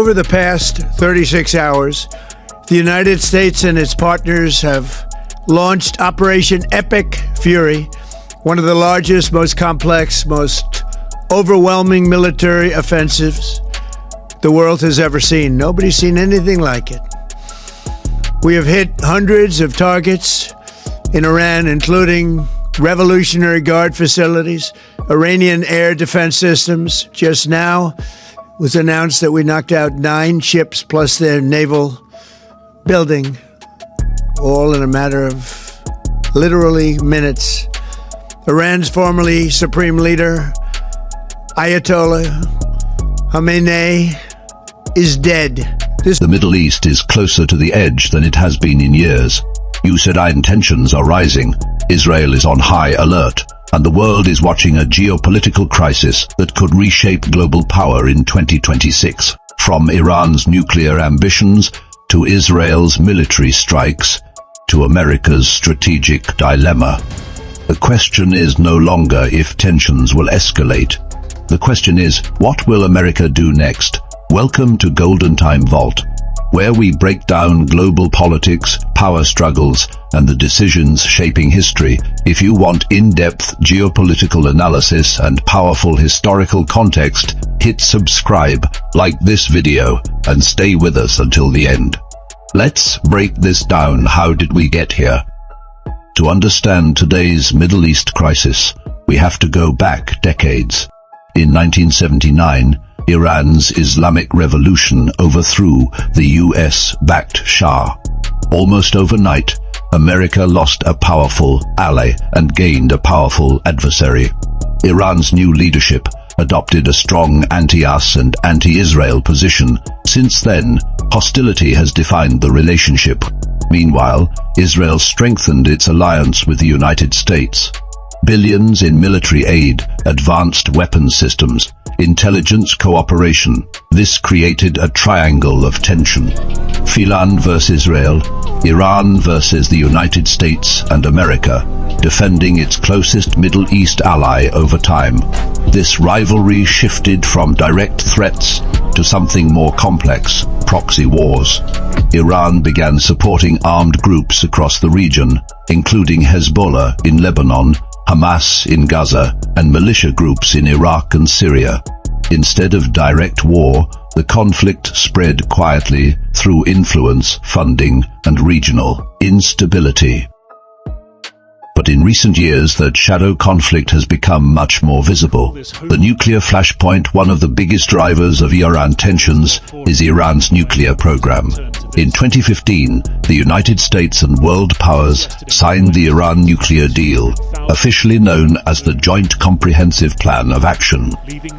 Over the past 36 hours, the United States and its partners have launched Operation Epic Fury, one of the largest, most complex, most overwhelming military offensives the world has ever seen. Nobody's seen anything like it. We have hit hundreds of targets in Iran, including Revolutionary Guard facilities, Iranian air defense systems. Just now it was announced that we knocked out 9 ships plus their naval building, all in a matter of literally minutes. Iran's formerly supreme leader, Ayatollah Khamenei, is dead. The Middle East is closer to the edge than it has been in years. USAID tensions are rising, Israel is on high alert, and the world is watching a geopolitical crisis that could reshape global power in 2026. From Iran's nuclear ambitions to Israel's military strikes to America's strategic dilemma. The question is no longer if tensions will escalate. The question is, what will America do next? Welcome to GoldenTime Vault, where we break down global politics, power struggles, and the decisions shaping history. If you want in-depth geopolitical analysis and powerful historical context, hit subscribe, like this video, and stay with us until the end. Let's break this down. How did we get here? To understand today's Middle East crisis, we have to go back decades. In 1979, Iran's Islamic Revolution overthrew the US-backed Shah. Almost overnight, America lost a powerful ally and gained a powerful adversary. Iran's new leadership adopted a strong anti-US and anti-Israel position. Since then, hostility has defined the relationship. Meanwhile, Israel strengthened its alliance with the United States. Billions in military aid, advanced weapons systems, intelligence cooperation. This created a triangle of tension. Iran versus Israel, Iran versus the United States and America, defending its closest Middle East ally over time. This rivalry shifted from direct threats to something more complex, proxy wars. Iran began supporting armed groups across the region, including Hezbollah in Lebanon, Hamas in Gaza, and militia groups in Iraq and Syria. Instead of direct war, the conflict spread quietly through influence, funding, and regional instability. But in recent years, that shadow conflict has become much more visible. The nuclear flashpoint, one of the biggest drivers of Iran tensions, is Iran's nuclear program. In 2015, the United States and world powers signed the Iran nuclear deal, officially known as the Joint Comprehensive Plan of Action.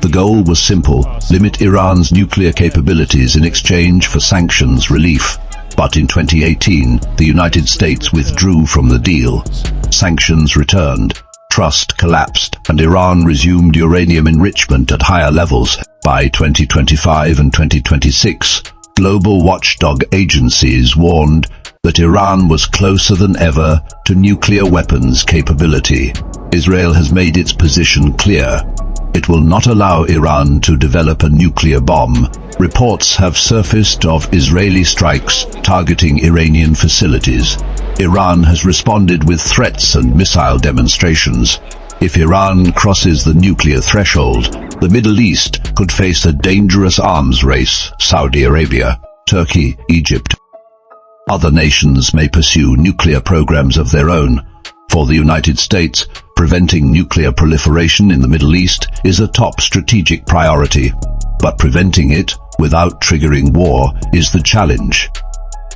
The goal was simple: limit Iran's nuclear capabilities in exchange for sanctions relief. But in 2018, the United States withdrew from the deal. Sanctions returned, trust collapsed, and Iran resumed uranium enrichment at higher levels. By 2025 and 2026, global watchdog agencies warned that Iran was closer than ever to nuclear weapons capability. Israel has made its position clear. It will not allow Iran to develop a nuclear bomb. Reports have surfaced of Israeli strikes targeting Iranian facilities. Iran has responded with threats and missile demonstrations. If Iran crosses the nuclear threshold, the Middle East could face a dangerous arms race. Saudi Arabia, Turkey, Egypt. Other nations may pursue nuclear programs of their own. For the United States, preventing nuclear proliferation in the Middle East is a top strategic priority. But preventing it without triggering war is the challenge.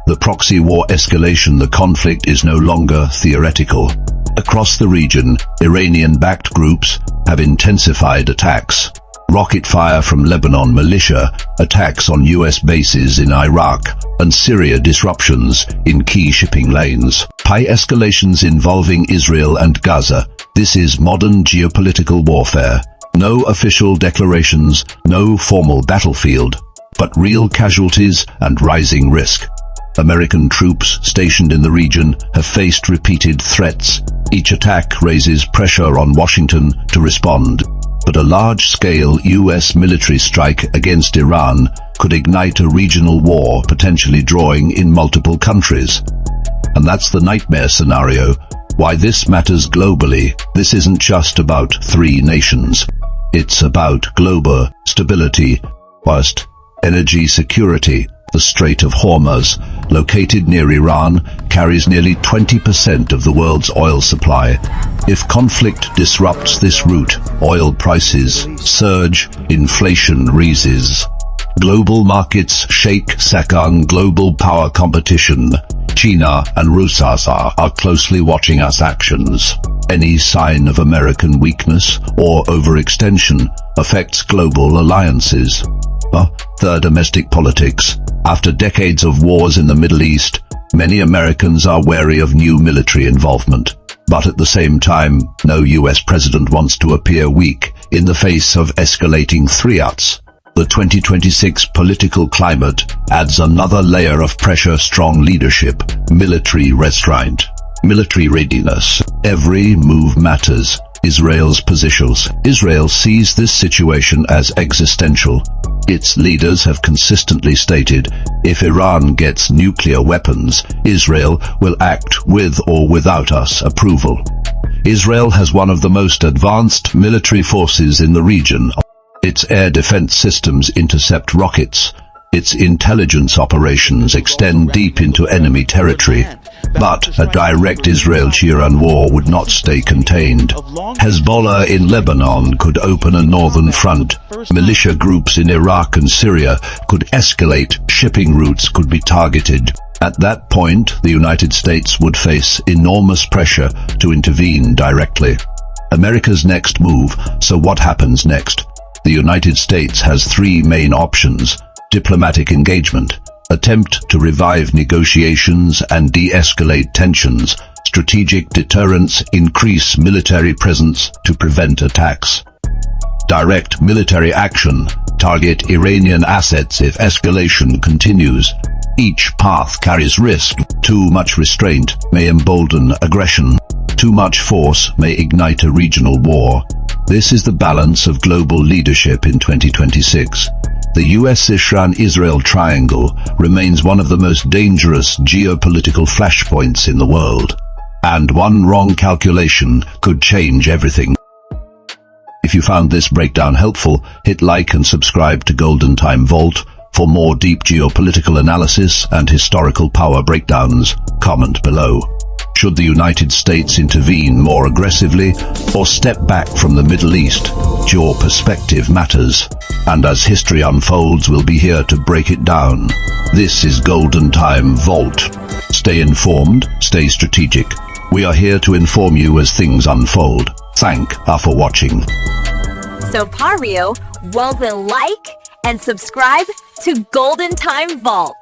The proxy war escalation. The conflict is no longer theoretical. Across the region, Iranian-backed groups have intensified attacks. Rocket fire from Lebanon militia, attacks on US bases in Iraq, and Syria, disruptions in key shipping lanes. High escalations involving Israel and Gaza. This is modern geopolitical warfare. No official declarations, no formal battlefield, but real casualties and rising risk. American troops stationed in the region have faced repeated threats. Each attack raises pressure on Washington to respond. But a large-scale US military strike against Iran could ignite a regional war, potentially drawing in multiple countries. And that's the nightmare scenario. Why this matters globally. This isn't just about 3 nations. It's about global stability. First, energy security. The Strait of Hormuz, located near Iran, carries nearly 20% of the world's oil supply. If conflict disrupts this route, oil prices surge, inflation rises. Global markets shake. Second, global power competition. China and Russia are closely watching us actions. Any sign of American weakness or overextension affects global alliances. Third, domestic politics. After decades of wars in the Middle East, many Americans are wary of new military involvement. But at the same time, no US president wants to appear weak in the face of escalating threats. The 2026 political climate adds another layer of pressure: strong leadership, military restraint, military readiness. Every move matters. Israel's positions. Israel sees this situation as existential. Its leaders have consistently stated, if Iran gets nuclear weapons, Israel will act with or without us approval. Israel has one of the most advanced military forces in the region. Its air defense systems intercept rockets. Its intelligence operations extend deep into enemy territory. But a direct Israel-Iran war would not stay contained. Hezbollah in Lebanon could open a northern front. Militia groups in Iraq and Syria could escalate. Shipping routes could be targeted. At that point, the United States would face enormous pressure to intervene directly. America's next move. So what happens next? The United States has 3 main options: diplomatic engagement, attempt to revive negotiations and de-escalate tensions, strategic deterrence, increase military presence to prevent attacks. Direct military action, target Iranian assets if escalation continues. Each path carries risk. Too much restraint may embolden aggression. Too much force may ignite a regional war. This is the balance of global leadership in 2026. The US-Iran-Israel triangle remains one of the most dangerous geopolitical flashpoints in the world. And one wrong calculation could change everything. If you found this breakdown helpful, hit like and subscribe to GoldenTime Vault. For more deep geopolitical analysis and historical power breakdowns, comment below. Should the United States intervene more aggressively or step back from the Middle East? Your perspective matters. And as history unfolds, we'll be here to break it down. This is Golden Time Vault. Stay informed, stay strategic. We are here to inform you as things unfold. Thank you for watching. So Pario, well then like and subscribe to Golden Time Vault.